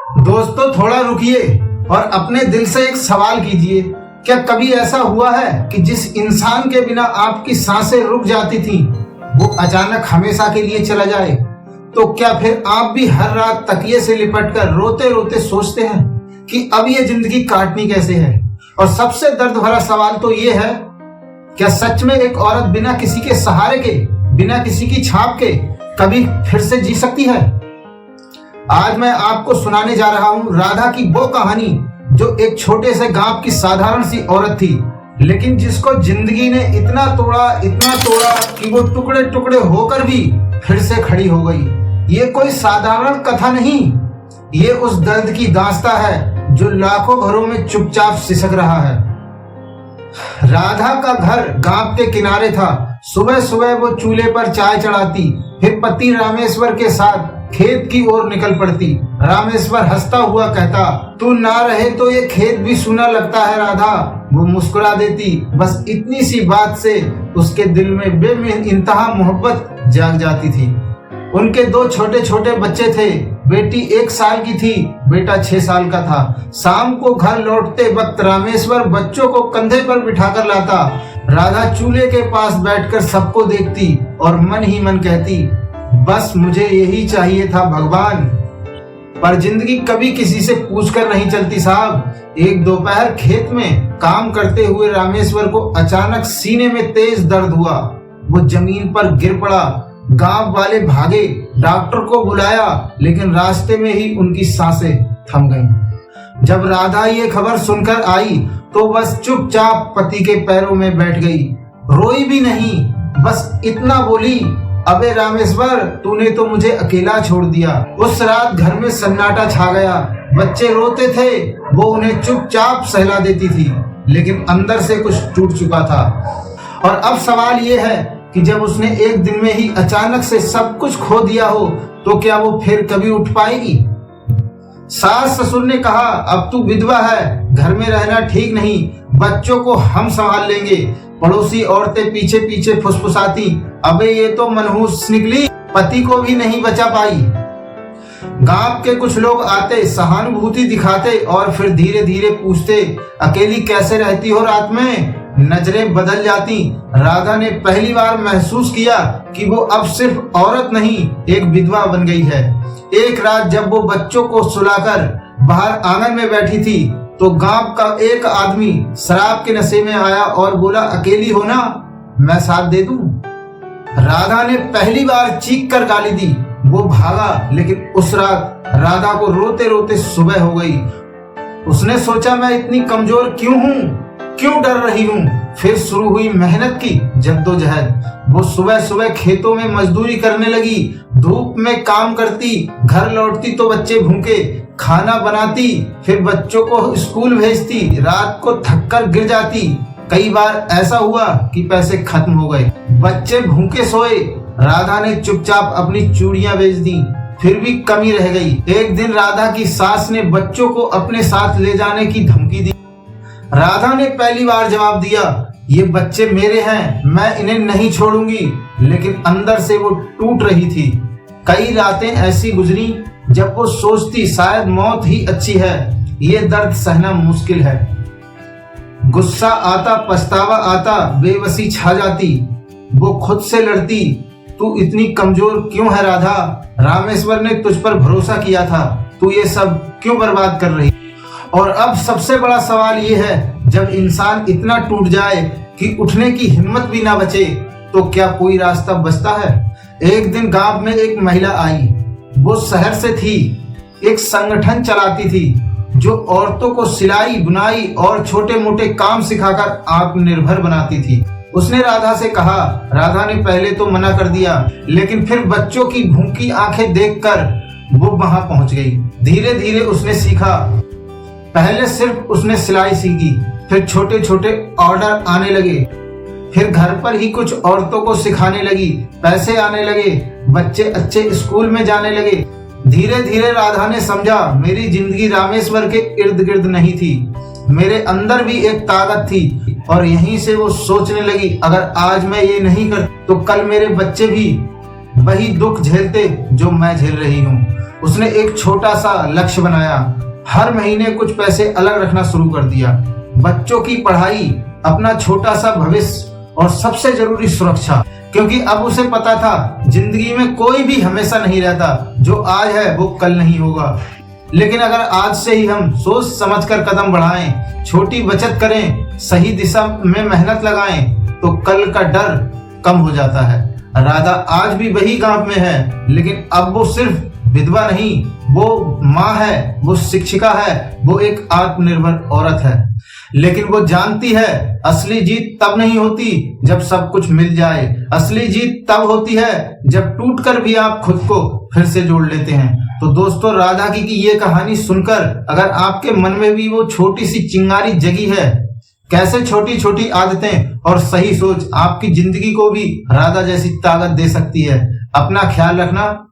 दोस्तों थोड़ा रुकिए और अपने दिल से एक सवाल कीजिए। क्या कभी ऐसा हुआ है कि जिस इंसान के बिना आपकी सांसें रुक जाती थी वो अचानक हमेशा के लिए चला जाए? तो क्या फिर आप भी हर रात तकिए से लिपटकर रोते रोते सोचते हैं कि अब ये जिंदगी काटनी कैसे है? और सबसे दर्द भरा सवाल तो ये है, क्या सच में एक औरत बिना किसी के सहारे के, बिना किसी की छाप के कभी फिर से जी सकती है? आज मैं आपको सुनाने जा रहा हूं राधा की वो कहानी जो एक छोटे से गांव की साधारण सी औरत थी, लेकिन जिसको जिंदगी ने इतना तोड़ा कि वो टुकड़े टुकड़े होकर भी फिर से खड़ी हो गई। ये कोई साधारण कथा नहीं, ये उस दर्द की दास्तां है जो लाखों घरों में चुपचाप सिसक रहा है। राधा का घर गांव के किनारे था। सुबह सुबह वो चूल्हे पर चाय चढ़ाती, फिर पति रामेश्वर के साथ खेत की ओर निकल पड़ती। रामेश्वर हंसता हुआ कहता, तू ना रहे तो ये खेत भी सूना लगता है राधा। वो मुस्कुरा देती। बस इतनी सी बात से उसके दिल में बेइंतहा मोहब्बत जाग जाती थी। उनके दो छोटे छोटे बच्चे थे। बेटी 1 साल की थी, बेटा 6 साल का था। शाम को घर लौटते वक्त रामेश्वर बच्चों को कंधे पर बिठाकर लाता। राधा चूल्हे के पास बैठकर सबको देखती और मन ही मन कहती, बस मुझे यही चाहिए था भगवान। पर जिंदगी कभी किसी से पूछकर नहीं चलती साहब। एक दोपहर खेत में काम करते हुए रामेश्वर को अचानक सीने में तेज दर्द हुआ। वो जमीन पर गिर पड़ा। गांव वाले भागे, डॉक्टर को बुलाया, लेकिन रास्ते में ही उनकी सांसें थम गईं। जब राधा ये खबर सुनकर आई तो बस चुपचाप पति के पैरों में बैठ गई। रोई भी नहीं, बस इतना बोली, अबे रामेश्वर, तूने तो मुझे अकेला छोड़ दिया। उस रात घर में सन्नाटा छा गया। बच्चे रोते थे, वो उन्हें चुपचाप सहला देती थी, लेकिन अंदर से कुछ टूट चुका था। और अब सवाल ये है कि जब उसने एक दिन में ही अचानक से सब कुछ खो दिया हो तो क्या वो फिर कभी उठ पाएगी? सास ससुर ने कहा, अब तू विधवा है, घर में रहना ठीक नहीं, बच्चों को हम संभाल लेंगे। पड़ोसी औरतें पीछे पीछे फुसफुसाती, अबे ये तो मनहूस निकली, पति को भी नहीं बचा पाई। गांव के कुछ लोग आते, सहानुभूति दिखाते और फिर धीरे धीरे पूछते, अकेली कैसे रहती हो रात में? नजरें बदल जाती। राधा ने पहली बार महसूस किया कि वो अब सिर्फ औरत नहीं, एक विधवा बन गई है। एक रात जब वो बच्चों को सुलाकर बाहर आंगन में बैठी थी तो गांव का एक आदमी शराब के नशे में आया और बोला, अकेली हो ना, मैं साथ दे दूं? राधा ने पहली बार चीख कर गाली दी। वो भागा, लेकिन उस रात राधा को रोते रोते सुबह हो गई। उसने सोचा, मैं इतनी कमजोर क्यों हूं, क्यों डर रही हूं? फिर शुरू हुई मेहनत की जद्दोजहद। वो सुबह सुबह खेतों में मजदूरी करने लगी। धूप में काम करती, घर लौटती तो बच्चे भूखे, खाना बनाती, फिर बच्चों को स्कूल भेजती। रात को थककर गिर जाती। कई बार ऐसा हुआ कि पैसे खत्म हो गए, बच्चे भूखे सोए। राधा ने चुपचाप अपनी चूड़ियां बेच दी, फिर भी कमी रह गई। एक दिन राधा की सास ने बच्चों को अपने साथ ले जाने की धमकी दी। राधा ने पहली बार जवाब दिया, ये बच्चे मेरे हैं, मैं इन्हें नहीं छोड़ूंगी, लेकिन अंदर से वो टूट रही थी। कई रातें ऐसी गुजरी जब वो सोचती शायद मौत ही अच्छी है, ये दर्द सहना मुश्किल है। गुस्सा आता, पछतावा आता, बेबसी छा जाती। वो खुद से लड़ती, तू इतनी कमजोर क्यों है राधा? रामेश्वर ने तुझ पर भरोसा किया था, तू ये सब क्यों बर्बाद कर रही? और अब सबसे बड़ा सवाल ये है, जब इंसान इतना टूट जाए कि उठने की हिम्मत भी ना बचे तो क्या कोई रास्ता बचता है? एक दिन गांव में एक महिला आई। वो शहर से थी, एक संगठन चलाती थी जो औरतों को सिलाई बुनाई और छोटे मोटे काम सिखाकर आत्मनिर्भर बनाती थी। उसने राधा से कहा। राधा ने पहले तो मना कर दिया, लेकिन फिर बच्चों की भूखी आंखें देखकर वो वहां पहुंच गई। धीरे धीरे उसने सीखा। पहले सिर्फ उसने सिलाई सीखी, फिर छोटे छोटे ऑर्डर आने लगे, फिर घर पर ही कुछ औरतों को सिखाने लगी। पैसे आने लगे, बच्चे अच्छे स्कूल में जाने लगे। धीरे धीरे राधा ने समझा, मेरी जिंदगी रामेश्वर के इर्द गिर्द नहीं थी, मेरे अंदर भी एक ताकत थी। और यहीं से वो सोचने लगी, अगर आज मैं ये नहीं कर तो कल मेरे बच्चे भी वही दुख झेलते जो मैं झेल रही हूँ। उसने एक छोटा सा लक्ष्य बनाया। हर महीने कुछ पैसे अलग रखना शुरू कर दिया। बच्चों की पढ़ाई, अपना छोटा सा भविष्य और सबसे जरूरी सुरक्षा, क्योंकि अब उसे पता था जिंदगी में कोई भी हमेशा नहीं रहता। जो आज है वो कल नहीं होगा। लेकिन अगर आज से ही हम सोच समझकर कदम बढ़ाएं, छोटी बचत करें, सही दिशा में मेहनत लगाएं, तो कल का डर कम हो जाता है। राधा आज भी वही गांव में है, लेकिन अब वो सिर्फ विधवा नहीं, वो माँ है, वो शिक्षिका है, वो एक आत्मनिर्भर औरत है। लेकिन वो जानती है असली जीत तब नहीं होती जब सब कुछ मिल जाए। असली जीत तब होती है जब टूटकर भी आप खुद को फिर से जोड़ लेते हैं। तो दोस्तों, राधा की ये कहानी सुनकर अगर आपके मन में भी वो छोटी सी चिंगारी जगी है, कैसे छोटी छोटी आदतें और सही सोच आपकी जिंदगी को भी राधा जैसी ताकत दे सकती है। अपना ख्याल रखना।